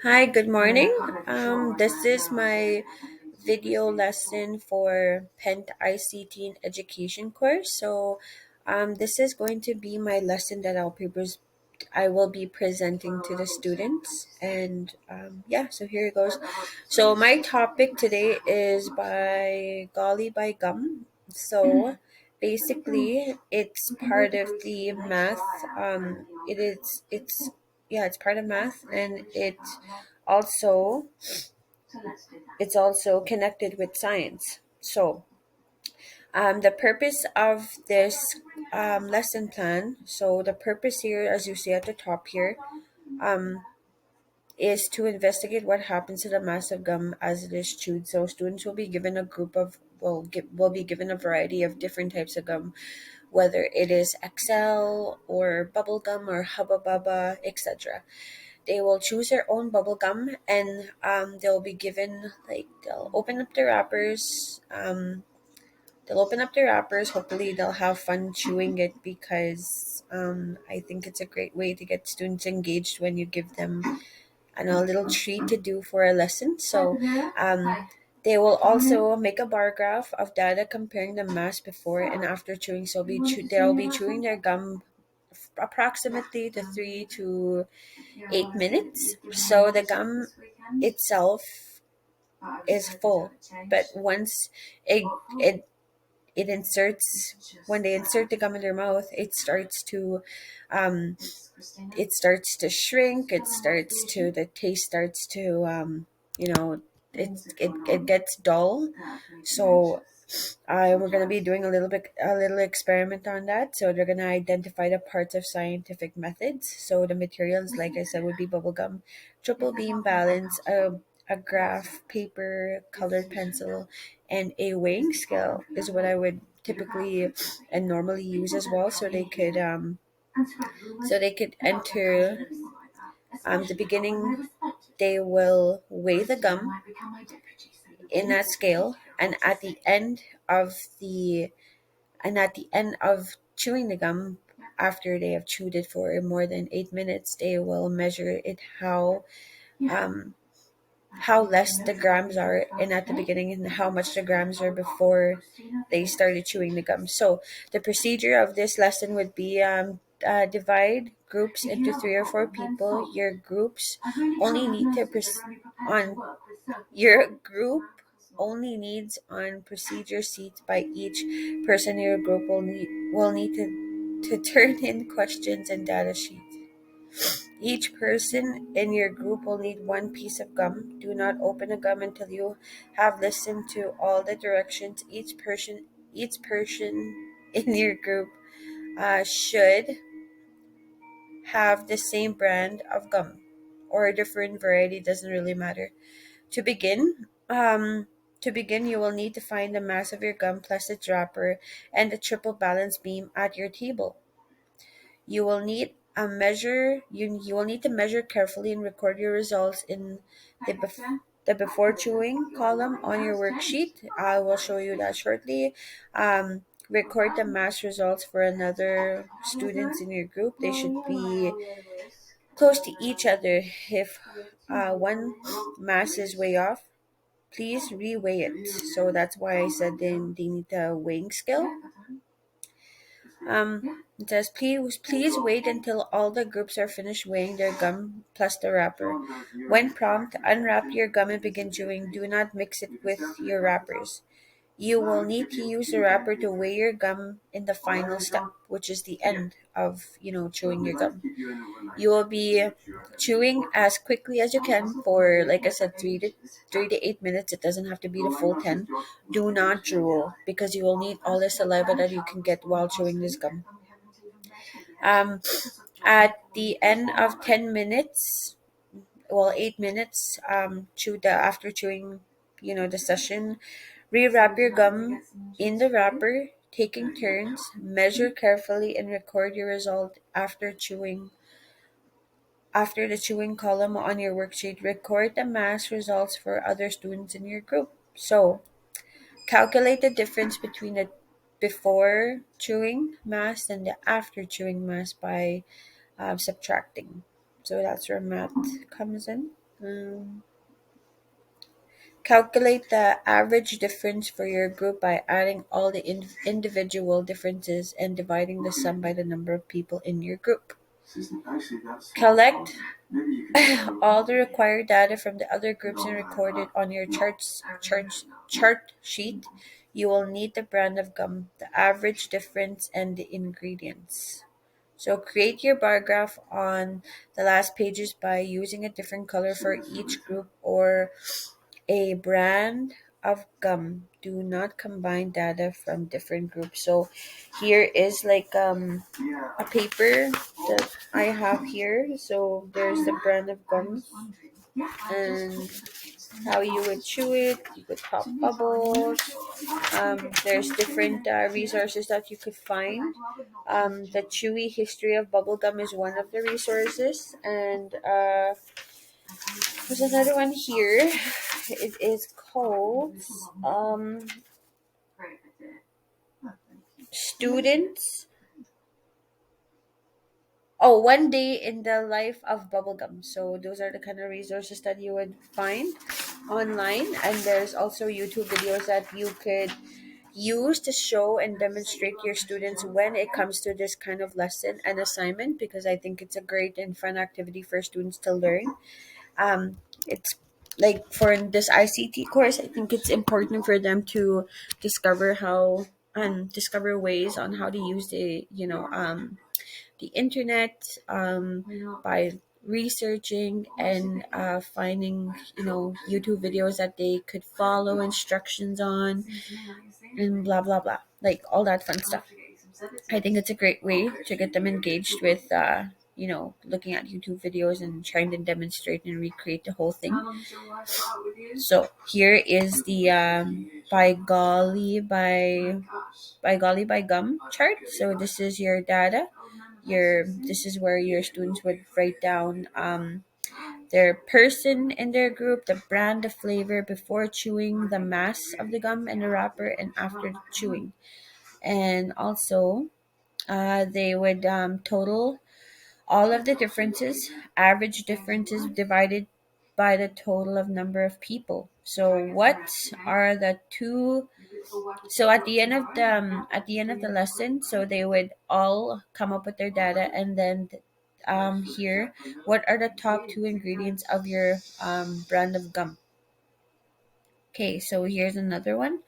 Hi, good morning. This is my video lesson for Pent ICT and Education course. This is going to be my lesson that I will be presenting to the students. So here it goes. So my topic today is by Golly by Gum. Basically, it's part of the math. It's part of math, and also it's also connected with science. The purpose of this lesson plan. So the purpose here, as you see at the top here, um, is to investigate what happens to the mass of gum as it is chewed. So students will be given a variety of different types of gum, whether it is Excel or bubble gum or Hubba Bubba, etc. They will choose their own bubble gum, and they'll be given, like, they'll open up their wrappers. They'll open up their wrappers. Hopefully, they'll have fun chewing it because I think it's a great way to get students engaged when you give them a little treat to do for a lesson. They will also make a bar graph of data comparing the mass before and after chewing. They'll be chewing their gum approximately to 3 to 8 minutes. So the gum itself is full, but once it it it inserts when they insert the gum in their mouth, um, it starts to shrink. The taste starts to it gets dull. So we're going to be doing a little experiment on that. So they're going to identify the parts of scientific methods. So the materials, like I said, would be bubble gum, triple beam balance, a graph paper, colored pencil, and a weighing scale is what I would typically and normally use as well. So they could enter the beginning. They will weigh the gum in that scale, and at the end of chewing the gum, after they have chewed it for more than 8 minutes, they will measure it how less the grams are and at the beginning, and how much the grams are before they started chewing the gum. So the procedure of this lesson would be, divide groups into 3 or 4 people. Only need to pres- on your group only needs on procedure seats. By each person in your group will need to turn in questions and data sheets. Each person in your group will need one piece of gum. Do not open a gum until you have listened to all the directions. Each person in your group should have the same brand of gum or a different variety. Doesn't really matter. To begin, you will need to find the mass of your gum plus its wrapper and the triple balance beam at your table. You will need a measure. You will need to measure carefully and record your results in the before chewing column on your worksheet. I will show you that shortly. Record the mass results for another students in your group. They should be close to each other. If one mass is way off, please reweigh it. So that's why I said they need a weighing scale. It says, please wait until all the groups are finished weighing their gum plus the wrapper. When prompt, unwrap your gum and begin chewing. Do not mix it with your wrappers. You will need to use the wrapper to weigh your gum in the final step, which is the end of chewing your gum. You will be chewing as quickly as you can for, like I said, 3 to 8 minutes. It doesn't have to be the full 10. Do not drool because you will need all the saliva that you can get while chewing this gum. Um, at the end of 10 minutes, well, 8 minutes, after chewing, the session, rewrap your gum in the wrapper, taking turns, measure carefully, and record your result after the chewing column on your worksheet. Record the mass results for other students in your group. So, calculate the difference between the before chewing mass and the after chewing mass by subtracting. So that's where math comes in. Um, Calculate the average difference for your group by adding all the individual differences and dividing the sum by the number of people in your group. Collect all the required data from the other groups and record it on your chart sheet. You will need the brand of gum, the average difference, and the ingredients. So create your bar graph on the last pages by using a different color for each group or a brand of gum. Do not combine data from different groups. So here is like a paper that I have here. So there's the brand of gum and how you would chew it. You could pop bubbles. There's different resources that you could find. The chewy history of bubblegum is one of the resources, and there's another one here. It is called Students. Oh, One Day in the Life of Bubblegum. So those are the kind of resources that you would find online, and there's also YouTube videos that you could use to show and demonstrate your students when it comes to this kind of lesson and assignment, because I think it's a great and fun activity for students to learn. It's like for this ICT course, I think it's important for them to discover how discover ways on how to use the internet by researching and finding YouTube videos that they could follow instructions on and blah blah blah, like all that fun stuff. I think it's a great way to get them engaged with looking at YouTube videos and trying to demonstrate and recreate the whole thing. So here is the by gum chart. So this is your data. This is where your students would write down their person in their group, the brand, the flavor before chewing, the mass of the gum and the wrapper, and after chewing. And also, they would total all of the differences, average differences divided by the total of number of people. So what are the two? So at the end of the lesson, so they would all come up with their data, and then here, what are the top two ingredients of your brand of gum? Okay, so here's another one.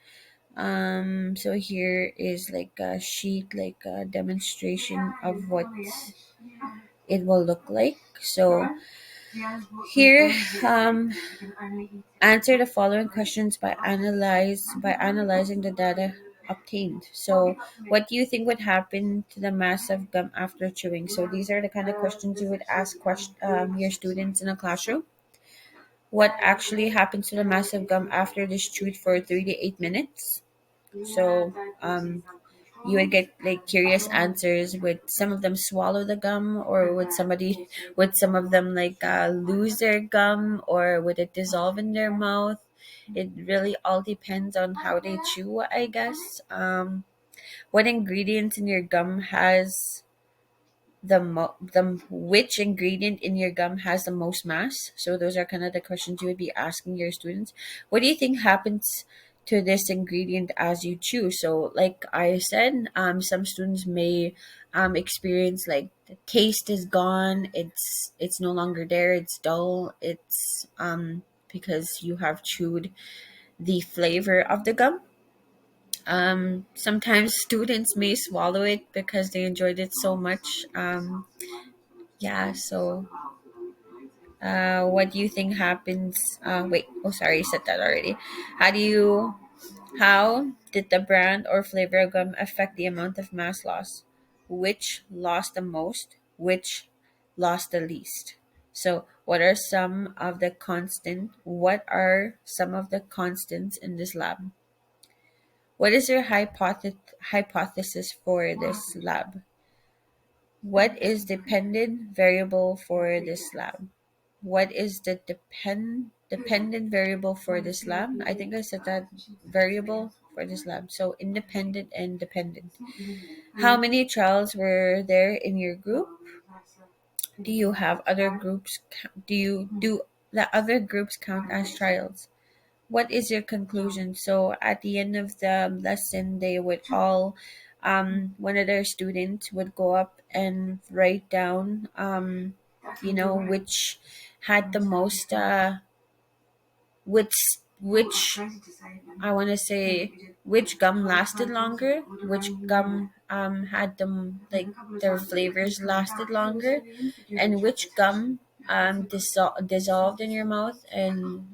So here is like a sheet, like a demonstration of what it will look like. So here, answer the following questions by analyzing the data obtained. So, what do you think would happen to the mass of gum after chewing? So, these are the kind of questions you would ask your students in a classroom. What actually happens to the mass of gum after it is chewed for 3 to 8 minutes? So, you would get like curious answers. Would some of them swallow the gum, or would some of them like lose their gum, or would it dissolve in their mouth? It really all depends on how they chew, I guess. What ingredients in your gum has the which ingredient in your gum has the most mass? So those are kind of the questions you would be asking your students. What do you think happens to this ingredient as you chew? So like I said, some students may experience like the taste is gone, it's no longer there, it's dull, it's because you have chewed the flavor of the gum. Sometimes students may swallow it because they enjoyed it so much. Yeah, so what do you think happens? Wait, oh, sorry, you said that already. How did the brand or flavor of gum affect the amount of mass loss? Which lost the most? Which lost the least? So, what are some of the constants in this lab? What is your hypothesis for this lab? What is dependent variable for this lab? What is the dependent variable for this lab? I think I said that variable for this lab. So independent and dependent. How many trials were there in your group? Do you have other groups? Do that other groups count as trials. What is your conclusion? So at the end of the lesson, they would all, one of their students would go up and write down, which had the most, which, which I want to say, which gum lasted longer, which gum had them like their flavors lasted longer, and which gum dissolved in your mouth. And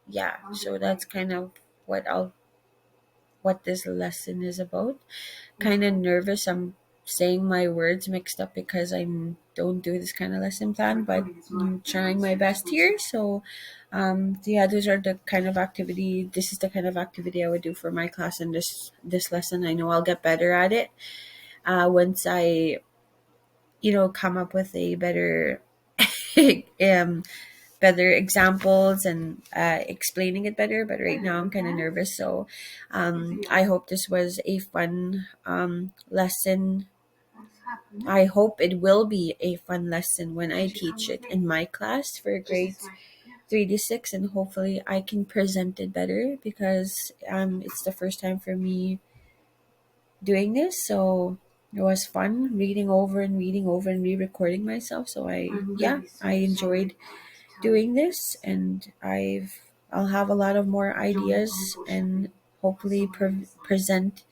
yeah, so that's kind of what I'll what this lesson is about. Kind of nervous. I'm saying my words mixed up because I don't do this kind of lesson plan, but I'm trying my best here. So, yeah, those are the kind of activity. This is the kind of activity I would do for my class in this lesson. I know I'll get better at it once I, come up with a better um better examples and explaining it better. But right now I'm kind of nervous. So I hope this was a fun lesson. I hope it will be a fun lesson when I teach it in my class for grades 3 to 6, and hopefully I can present it better because it's the first time for me doing this. So it was fun reading over and re-recording myself. So I enjoyed doing this, and I'll have a lot of more ideas and hopefully present